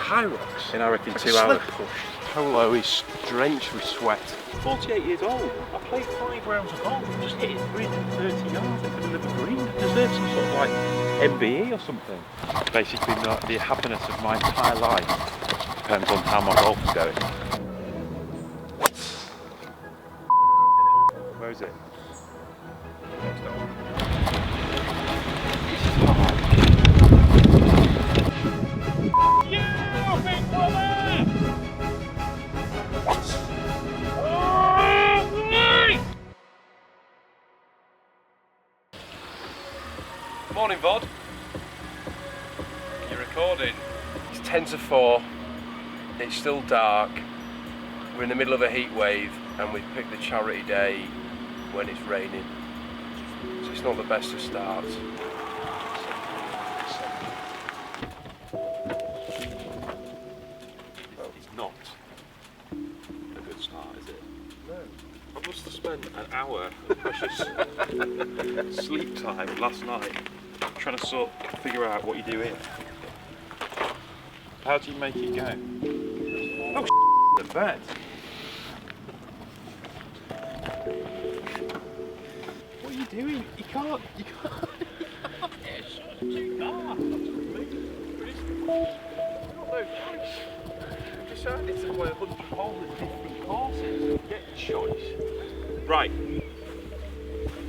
high rocks. In I reckon Like 2 a hours. slip push. Polo is drenched with sweat. 48 years old. I played 5 rounds of golf and just hit it 330 yards into the middle of a green. I deserve some sort of like MBE or something. Basically, the happiness of my entire life depends on how my golf is going. Where is it? Yeah, big brother! Morning, Vod. You're recording. It's 10 to 4. It's still dark. We're in the middle of a heat wave, and we've picked the charity day when it's raining. So it's not the best of starts. It's not a good start, is it? No. I must have spent an hour of precious sleep time last night trying to figure out what you do here. How do you make it go? Oh, the bed. What are you doing? You can't. It's too dark. No choice. We've decided to play 100 holes at different courses. Get choice. Right.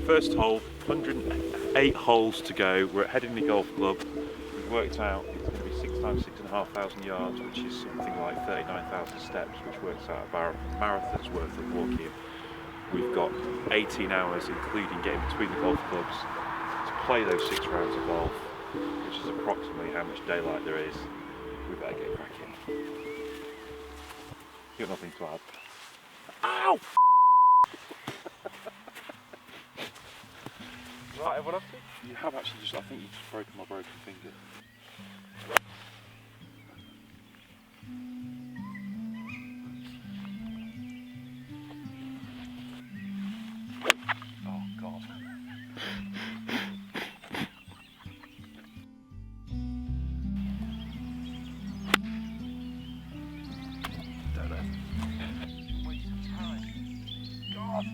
First hole, 108 holes to go. We're at Headingley Golf Club. We've worked out it's going to be 6 times 6,500 yards, which is something like 39,000 steps, which works out about a marathon's worth of walking. We've got 18 hours, including getting between the golf clubs, to play those 6 rounds of golf, which is approximately how much daylight there is. We better get cracking. You got nothing to add? Ow! Right, everyone have to? You have actually I think you've just broken my broken finger. Oh God. Don't know. Waste of time. God.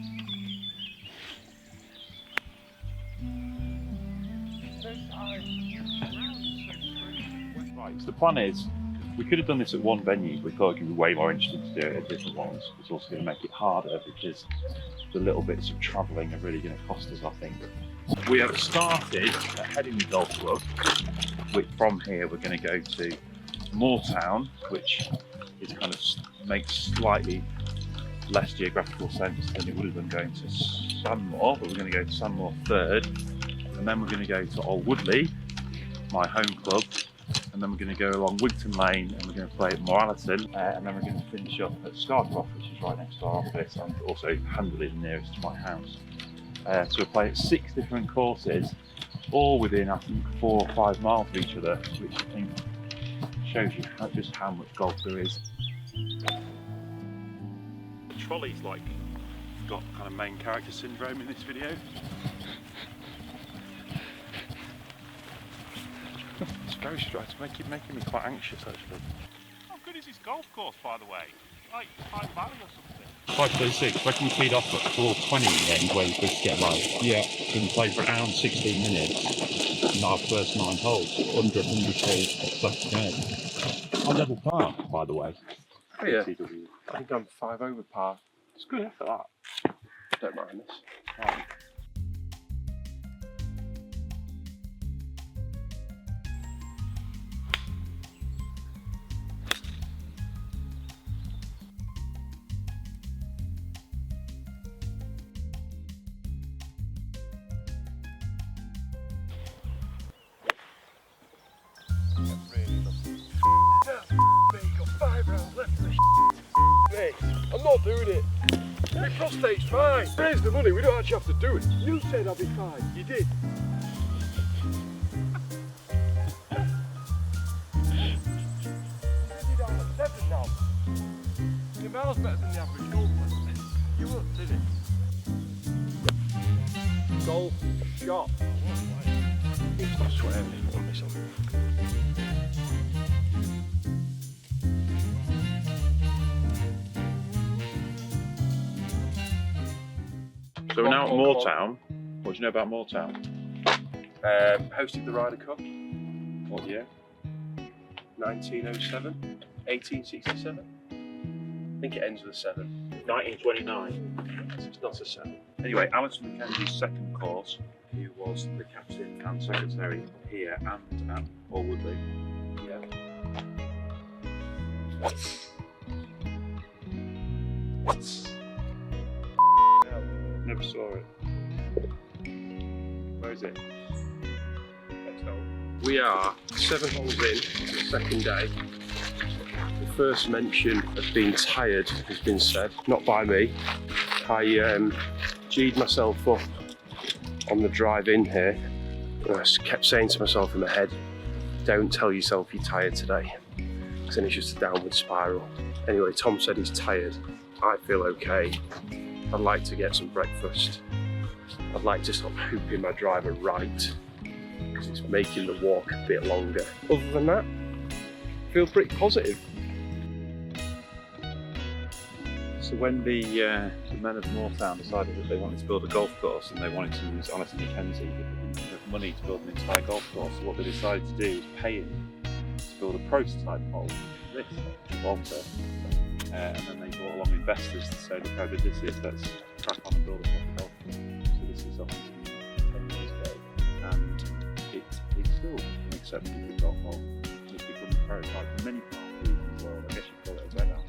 Right, so the plan is, we could have done this at one venue, we thought it would be way more interesting to do it at different ones. It's also going to make it harder because the little bits of travelling are really going to cost us, I think. We have started at Headingley Golf Club, which from here we're going to go to Moortown, which is kind of makes slightly less geographical sense than it would have done going to Sandmoor, but we're going to go to Sandmoor third, and then we're going to go to Alwoodley, my home club, and then we're going to go along Wigton Lane and we're going to play at Moor Allerton, and then we're going to finish up at Scarcroft, which is right next to our office and also handily the nearest to my house. So we're playing 6 different courses, all within I think 4 or 5 miles of each other, which I think shows you just how much golf there is. The trolley's like got kind of main character syndrome in this video. It's very strange. It's making me quite anxious actually. How good is this golf course, by the way? Like Pine Valley or something? 5:36. Reckon we teed off at 4:20 in the end, where you could get like, yeah, can play for an hour and 16 minutes in our first 9 holes, 100 holes left to go. On level par, by the way. Oh yeah, I think I'm 5 over par. It's good for that. Don't mind this. Right. I'm not doing it. My prostate's fine. Here's the money, we don't actually have to do it. You said I'll be fine. You did. Now. Your miles better than the average golf player. You won't, did it? Golf shot. Stop swearing, you want me something. So we're now at Moortown. What do you know about Moortown? Hosted the Ryder Cup, What year? 1907, 1867. I think it ends with a 7. 1929. It's not a 7. Anyway, Alison Mackenzie's second course, who was the captain and secretary here and at Alwoodley. Yeah. Never saw it. Where is it? Next hole. We are 7 holes in to the second day. The first mention of being tired has been said, not by me. I G'd myself up on the drive in here. And I kept saying to myself in my head, don't tell yourself you're tired today, because then it's just a downward spiral. Anyway, Tom said he's tired. I feel okay. I'd like to get some breakfast. I'd like to stop hooping my driver right, because it's making the walk a bit longer. Other than that, I feel pretty positive. So when the men of Moortown decided that they wanted to build a golf course and they wanted to use Alison Mackenzie, but they didn't have money to build an entire golf course, so what they decided to do was pay him to build a prototype hole, this, Walter, and then they brought along investors to say, look how good this is, let's crack on and build a proper golf course. So this is 10 years ago, and it's still an acceptable good golf hole. It's become a prototype for many parts of the Leeds as well. I guess you call it a red out.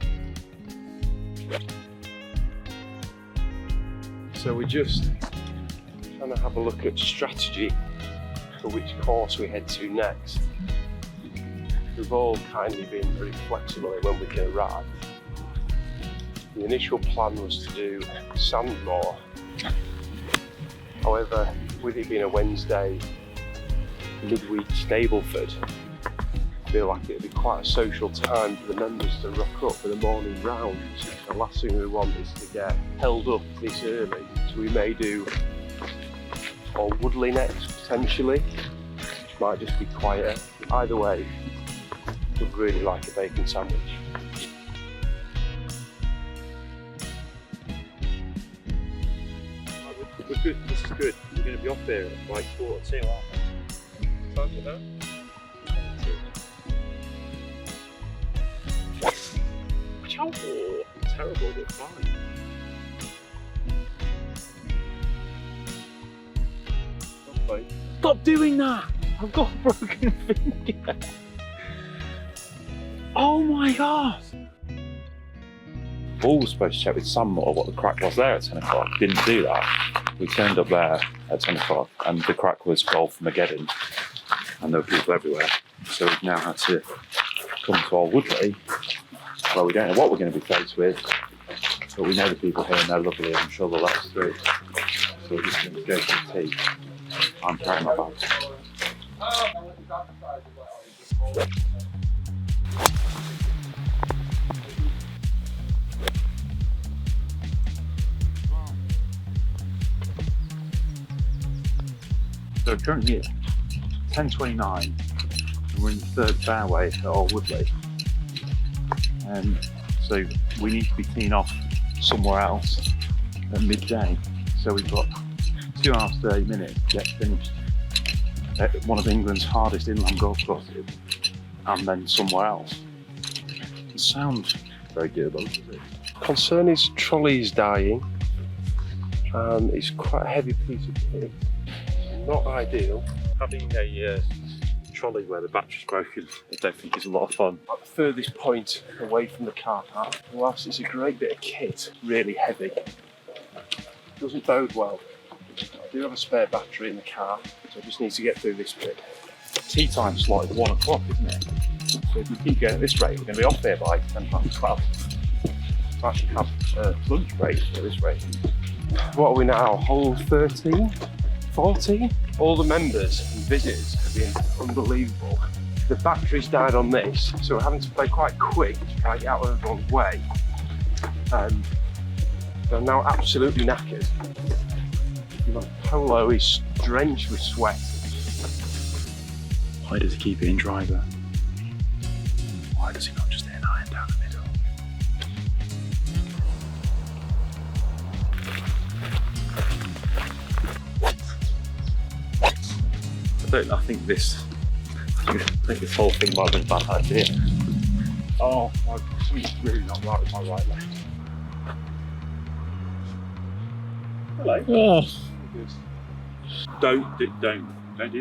So we're just trying to have a look at strategy for which course we head to next. We've all kindly been very flexible in when we can arrive. The initial plan was to do Sandmoor. However, with it being a Wednesday midweek Stableford, I feel like it would be quite a social time for the members to rock up for the morning round. The last thing we want is to get held up this early, so we may do Alwoodley next potentially, which might just be quieter. Either way, would really like a bacon sandwich. We're good, this is good. We're going to be off there at like 4:02, aren't we? Time for that? Oh, terrible, but fine. Stop doing that! I've got a broken finger. Oh my god! Paul was supposed to check with Sandmoor what the crack was there at 10 o'clock. Didn't do that. We turned up there at 10 o'clock and the crack was Golf-mageddon. And there were people everywhere. So we've now had to come to Alwoodley. Well, we don't know what we're going to be faced with, but we know the people here and they're lovely and I'm sure they'll let us through. So we're just going to go to the tea. I'm carrying my bag. So currently at 10:29 and we're in the third fairway at Alwoodley. So we need to be teeing off somewhere else at midday. So we've got 2 hours 30 minutes to get finished at one of England's hardest inland golf courses and then somewhere else. It sounds very doable, doesn't it? Concern is trolley's dying. It's quite a heavy piece of kit. Not ideal. Having a trolley where the battery's broken, I don't think is a lot of fun. At the furthest point away from the car park, whilst it's a great bit of kit, really heavy, doesn't bode well. I do have a spare battery in the car, so I just need to get through this bit. Tea time slot is 1 o'clock, isn't it? So if we keep going at this rate, we're going to be off there by 12. I actually have a lunch break at this rate. What are we now? Hole 13? 14? All the members and visitors have been unbelievable. The battery's died on this, so we're having to play quite quick to try and get out of everyone's way. I'm now absolutely knackered. My polo is drenched with sweat. Why does he keep it in driver? Why does he not just hit an iron down the middle? think this whole thing might have been a bad idea. Oh, something's really not right with my right leg. Hello. Oh. Don't do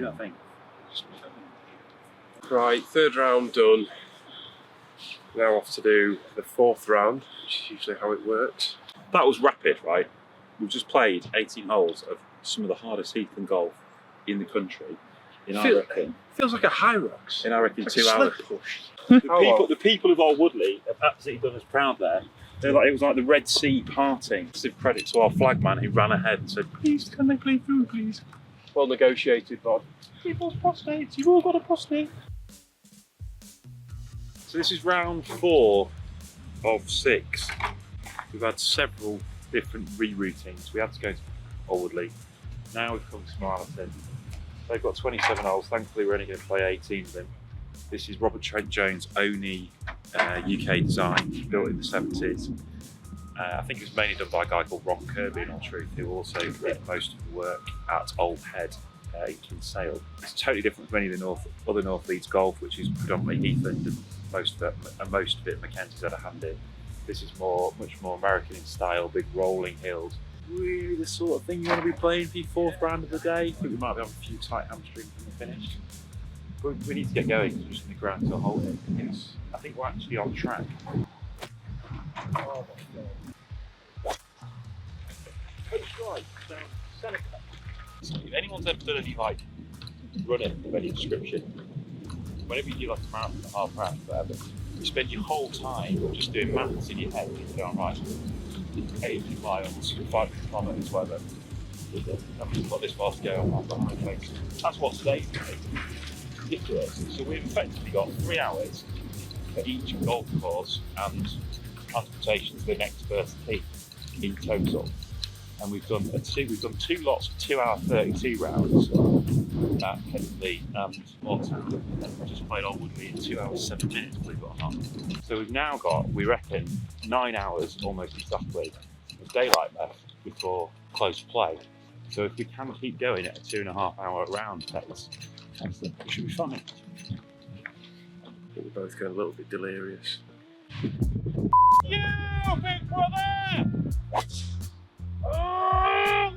that thing. Right, third round done. Now off to do the fourth round, which is usually how it works. That was rapid, right? We've just played 18 holes of some of the hardest heath in golf in the country. Feels like a high rocks. In I reckon Like 2 a hours. slip push. The people of Alwoodley have absolutely done us proud there. It was like the Red Sea parting. Give credit to our flagman who ran ahead and said, "Please, can they play through, please?" Well negotiated, Bob. People's prostates, you've all got a prostate. So this is round 4 of 6. We've had several different reroutings. We had to go to Alwoodley. Now we've come to Moor Allerton. They've got 27 holes. Thankfully, we're only going to play 18 of them. This is Robert Trent Jones' only UK design, built in the 70s. I think it was mainly done by a guy called Ron Kirby, in all truth, who also did most of the work at Old Head in Kinsale. It's totally different from any of the other North Leeds golf, which is predominantly heathland and most of it Mackenzie's had a hand in. This is much more American in style, big rolling hills. Really the sort of thing you want to be playing for your 4th round of the day. I think we might be having a few tight hamstrings in the finish. But we need to get going because we're just going to ground to a hole here. Yes. I think we're actually on track. Oh my God. Coach right, down centre cut. So if anyone's ever done any running of any description, whenever you do like a marathon, a half marathon, whatever, you spend your whole time just doing maths in your head. You go, right, 80 miles, 500 kilometres, whatever. I've just got this far to go on my place. That's what today's doing. Ridiculous. So we've effectively got 3 hours for each golf course and transportation to the next first tee in total. And we've done 2 lots of 2 hour 32 rounds at Headingley and Moortown. And we just played Alwoodley in 2 hours 7 minutes, believe it or not. So we've now got, we reckon, 9 hours almost exactly of daylight left before close play. So if we can keep going at a 2.5 hour round pace, excellent, we should be fine. I think we're both going a little bit delirious. You big brother! Oh,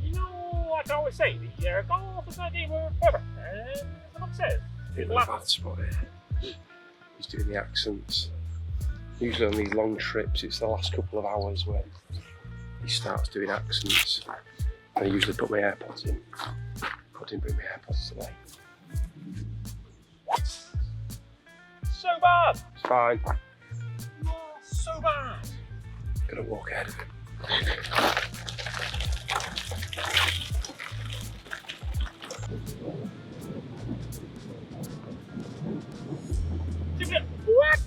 you know, like I always say, the golf is not even forever. And what I'm saying. In a bad spot here. He's doing the accents. Usually on these long trips, it's the last couple of hours when he starts doing accents. I usually put my AirPods in. I didn't bring my AirPods today. So bad! It's fine. So bad! Gonna walk ahead of him. What?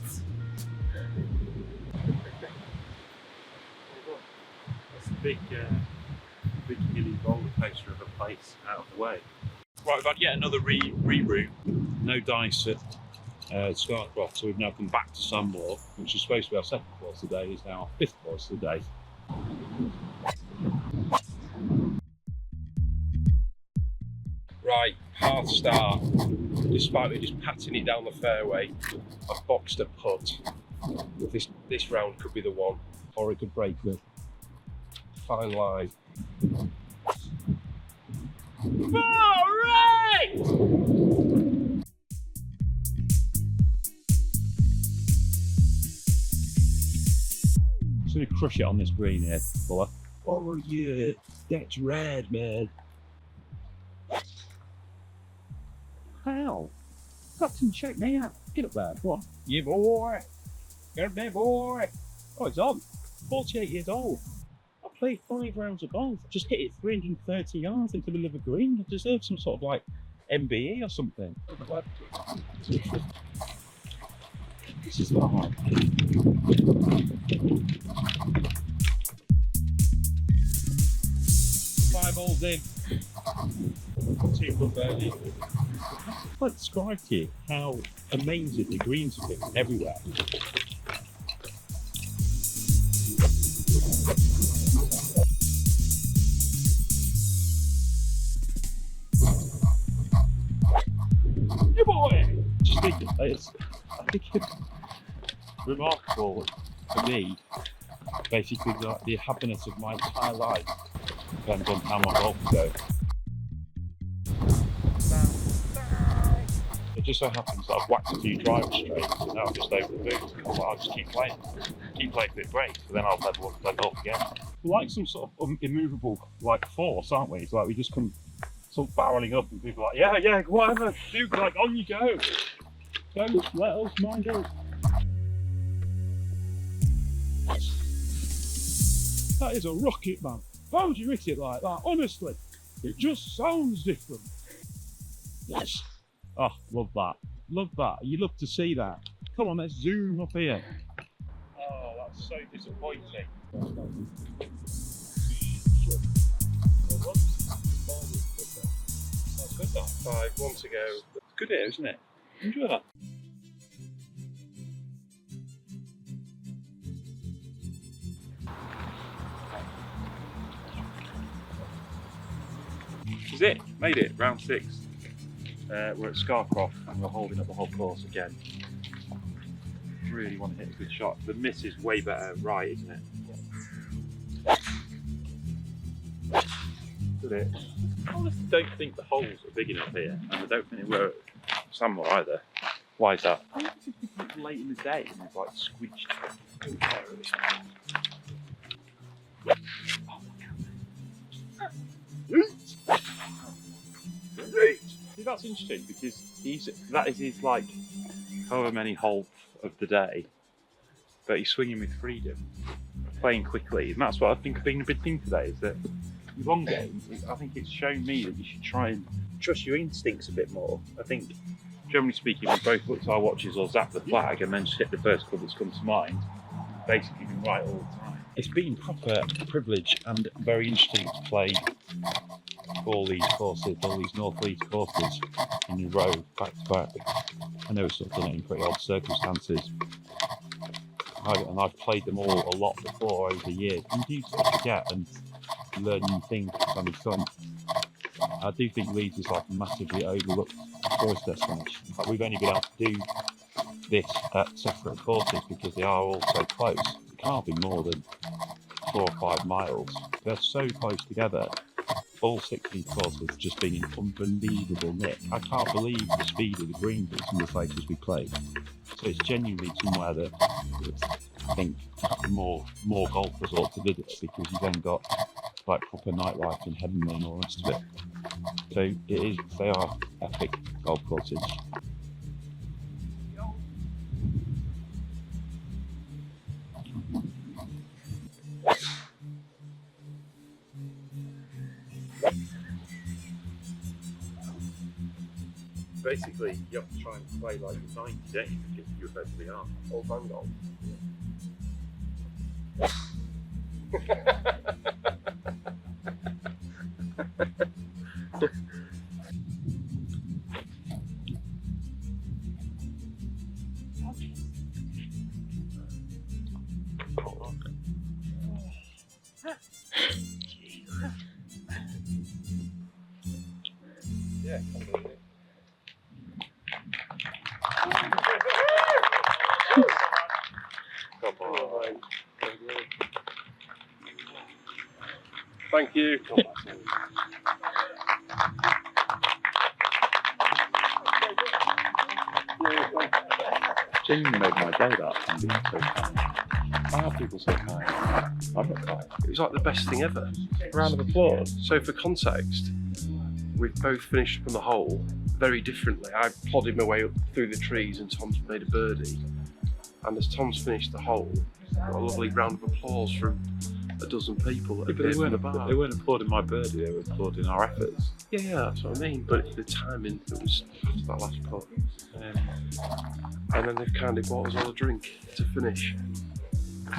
That's a big hilly roller coaster of a place out of the way. Right, we've had yet another reroute. No dice at Scarcroft, so we've now come back to Moor, which is supposed to be our 2nd course today, is now our 5th course today. Right, hard start. Despite me just patting it down the fairway, I've boxed a putt. This round could be the one, or it could break the fine line. Alright! Just gonna crush it on this green here, Bullough. Oh yeah, that's rad, man. How? Captain, check me out. Get up there, go on. Yeah, boy. Get up there, boy. Oh, it's on. 48 years old. I played 5 rounds of golf. Just hit it 330 yards into the middle of a green. I deserve some sort of like MBE or something. This is not hard. Five holes in. 2 foot birdie. I can't describe to you how amazing the greens have been everywhere. Yeah, boy! Just think it's remarkable for me. Basically, the happiness of my entire life depends on how my golf goes. It just so happens that I've whacked a few driver straights and now I'm just over the boots. I'll just keep playing for it breaks, but then I'll level off again. We're like some sort of immovable like force, aren't we? It's like we just come sort of barreling up and people are like, yeah, whatever, dude, like on you go. Don't let us mind us. That is a rocket, man. Why would you hit it like that? Honestly, it just sounds different. Yes. Oh, love that. Love that. You love to see that. Come on, let's zoom up here. Oh, that's so disappointing. That's good, that. 5, 1 to go. It's good here, isn't it? Enjoy that. This is it. Made it. Round 6. We're at Scarcroft and we're holding up the whole course again. Really want to hit a good shot. The miss is way better right, isn't it? Good hit. I honestly don't think the holes are big enough here, and I don't think they were at Samuel either. Why is that? I think it's late in the day and it's like squeezed. See, that's interesting because that is his like however many holes of the day, but he's swinging with freedom, playing quickly, and that's what I think has been a big thing today. Is that in long game, I think it's shown me that you should try and trust your instincts a bit more. I think, generally speaking, we both looked at our watches or zapped the flag and then just hit the first club that's come to mind. Basically, been right all the time. It's been proper privilege and very interesting to play all these courses, all these North Leeds courses in a row, back to back. I know it's sort of done it in pretty odd circumstances. And I've played them all a lot before over the years. And you do sort of forget and learn new things can be fun. I do think Leeds is like a massively overlooked tourist destination. In fact, we've only been able to do this at separate courses because they are all so close. It can't be more than 4 or 5 miles. They're so close together. All 6 of these courses have just been in unbelievable nick. I can't believe the speed of the greens at some of the places we played. So it's genuinely somewhere that I think more golfers ought to visit because you've then got like proper nightlife in Headingley and all the rest of it. So they are epic golf courses. Basically, you have to try and play like you're 90, don't you? Because you effectively are. Old man golf. Yeah, Come on. Thank you. Genuinely made my day that and being so kind. Why are people so kind? I'm not kind. It was like the best thing ever. Round of applause. So for context, we've both finished up on the hole very differently. I plodded my way up through the trees and Tom's made a birdie. And as Tom's finished the hole, got a lovely round of applause from a dozen people that appeared from the bar. They weren't applauding my birdie, they were applauding our efforts. Yeah, that's what I mean. But the timing that was after that last putt. And then they've kindly bought us all a drink to finish.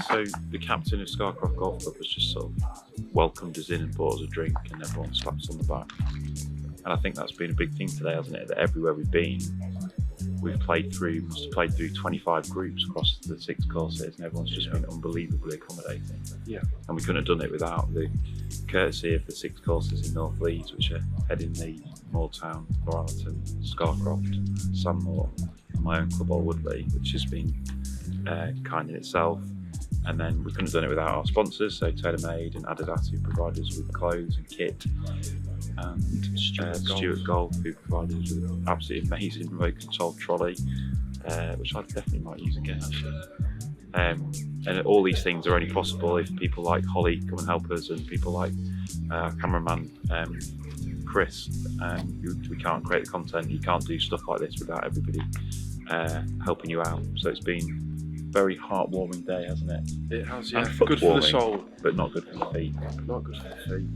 So the captain of Scarcroft Golf Club has just sort of welcomed us in and bought us a drink and everyone slaps on the back. And I think that's been a big thing today, hasn't it? That everywhere we've been, we've must have played through 25 groups across the 6 courses, and everyone's just been unbelievably accommodating. Yeah. And we couldn't have done it without the courtesy of the 6 courses in North Leeds, which are Headingley, Moortown, Moor Allerton, Scarcroft, Sandmoor, and my own club Alwoodley, which has been kind in itself. And then we couldn't have done it without our sponsors, so TaylorMade and Adidas, who provided us with clothes and kit, and Stewart Golf, who provided us with an absolutely amazing remote controlled trolley, which I definitely might use again actually. And all these things are only possible if people like Holly come and help us, and people like our cameraman Chris. We can't create the content, you can't do stuff like this without everybody helping you out. So it's been a very heartwarming day, hasn't it? It has, yeah. And Good for the foot-warming, soul. but not good for the feet. Not good for the feet.